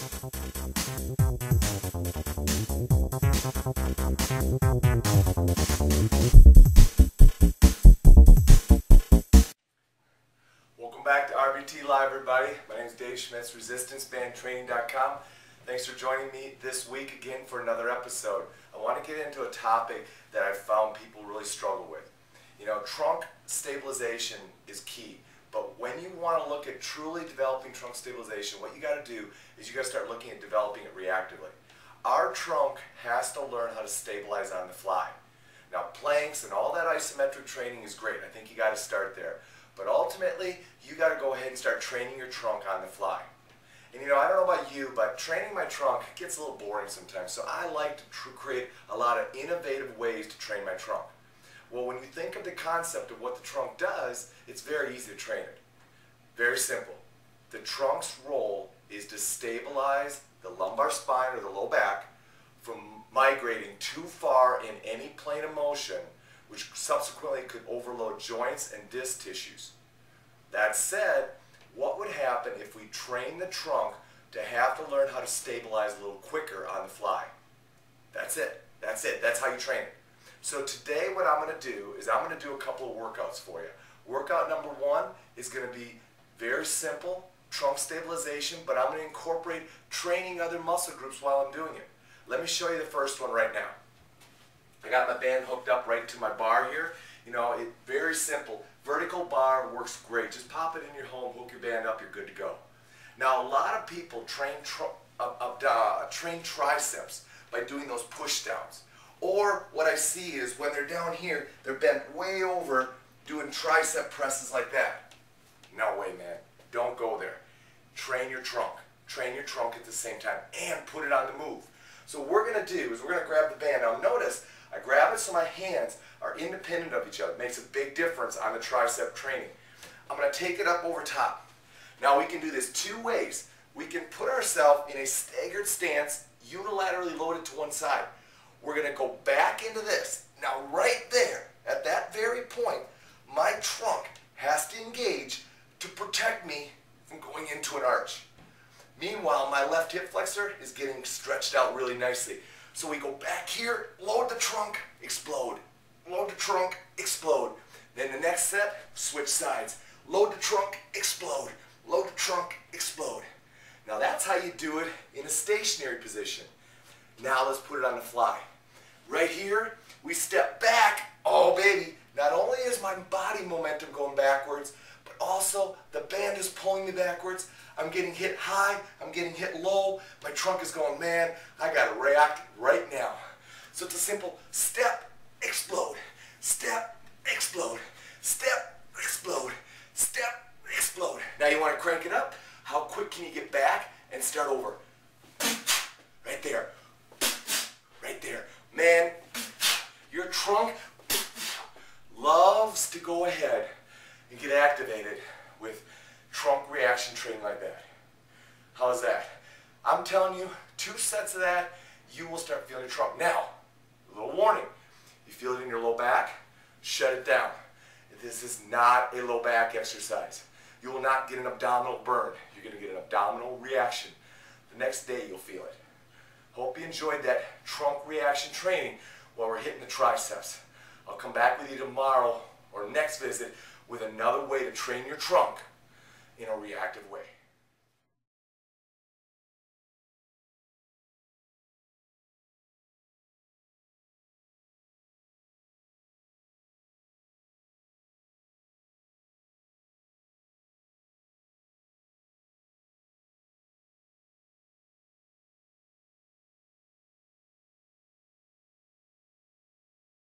Welcome back to RBT Live, everybody. My name is Dave Schmitz, resistancebandtraining.com. Thanks for joining me this week again for another episode. I want to get into a topic that I've found people really struggle with. You know, trunk stabilization is key, but when you want to look at truly developing trunk stabilization, what you got to do is you got to start looking at developing it reactively. Our trunk has to learn how to stabilize on the fly. Now, planks and all that isometric training is great. I think you got to start there. But ultimately, you got to go ahead and start training your trunk on the fly. And you know, I don't know about you, but training my trunk gets a little boring sometimes. So I like to create a lot of innovative ways to train my trunk. Well, when you think of the concept of what the trunk does, it's very easy to train it. Very simple. The trunk's role is to stabilize the lumbar spine or the low back from migrating too far in any plane of motion, which subsequently could overload joints and disc tissues. That said, what would happen if we train the trunk to have to learn how to stabilize a little quicker on the fly? That's it. That's it. That's how you train it. So today what I'm going to do is I'm going to do a couple of workouts for you. Workout number one is going to be very simple, trunk stabilization, but I'm going to incorporate training other muscle groups while I'm doing it. Let me show you the first one right now. I got my band hooked up right to my bar here. You know, it's very simple. Vertical bar works great. Just pop it in your home, hook your band up, you're good to go. Now, a lot of people train triceps by doing those push downs. Or what I see is when they're down here, they're bent way over doing tricep presses like that. No way, man. Don't go there. Train your trunk. Train your trunk at the same time and put it on the move. So what we're going to do is we're going to grab the band. Now notice, I grab it so my hands are independent of each other. It makes a big difference on the tricep training. I'm going to take it up over top. Now we can do this two ways. We can put ourselves in a staggered stance, unilaterally loaded to one side. We're going to go back into this. Now right there, at that very point, my trunk has to engage to protect me from going into an arch. Meanwhile, my left hip flexor is getting stretched out really nicely. So we go back here, load the trunk, explode. Load the trunk, explode. Then the next set, switch sides. Load the trunk, explode. Load the trunk, explode. Now that's how you do it in a stationary position. Now let's put it on the fly. Right here, we step back. Oh baby, not only is my body momentum going backwards, but also the band is pulling me backwards. I'm getting hit high, I'm getting hit low. My trunk is going, man, I gotta react right now. So it's a simple step, explode, step, explode, step, explode, step, explode. Now you want to crank it up. How quick can you get back and start over? Right there. Right there. Man, your trunk loves to go ahead and get activated with trunk reaction training like that. How's that? I'm telling you, 2 sets of that, you will start feeling your trunk. Now, a little warning. You feel it in your low back, shut it down. This is not a low back exercise. You will not get an abdominal burn. You're going to get an abdominal reaction. The next day you'll feel it. Hope you enjoyed that trunk reaction training while we're hitting the triceps. I'll come back with you tomorrow or next visit with another way to train your trunk in a reactive way.